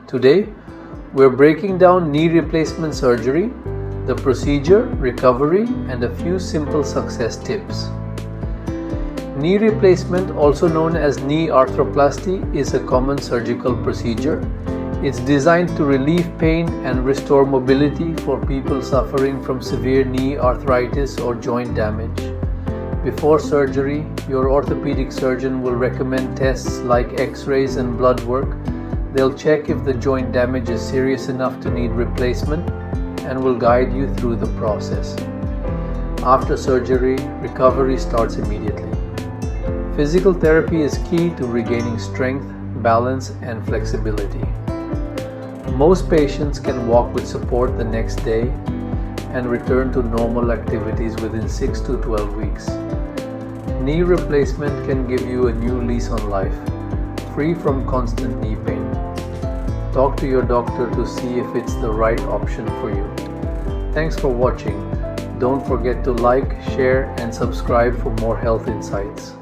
Today, we're breaking down knee replacement surgery, the procedure, recovery, and a few simple success tips. Knee replacement, also known as knee arthroplasty, is a common surgical procedure. It's designed to relieve pain and restore mobility for people suffering from severe knee arthritis or joint damage. Before surgery, your orthopedic surgeon will recommend tests like X-rays and blood work. They'll check if the joint damage is serious enough to need replacement and will guide you through the process. After surgery, recovery starts immediately. Physical therapy is key to regaining strength, balance, and flexibility. Most patients can walk with support the next day and return to normal activities within 6 to 12 weeks. Knee replacement can give you a new lease on life, free from constant knee pain. Talk to your doctor to see if it's the right option for you. Thanks for watching. Don't forget to like, share, and subscribe for more health insights.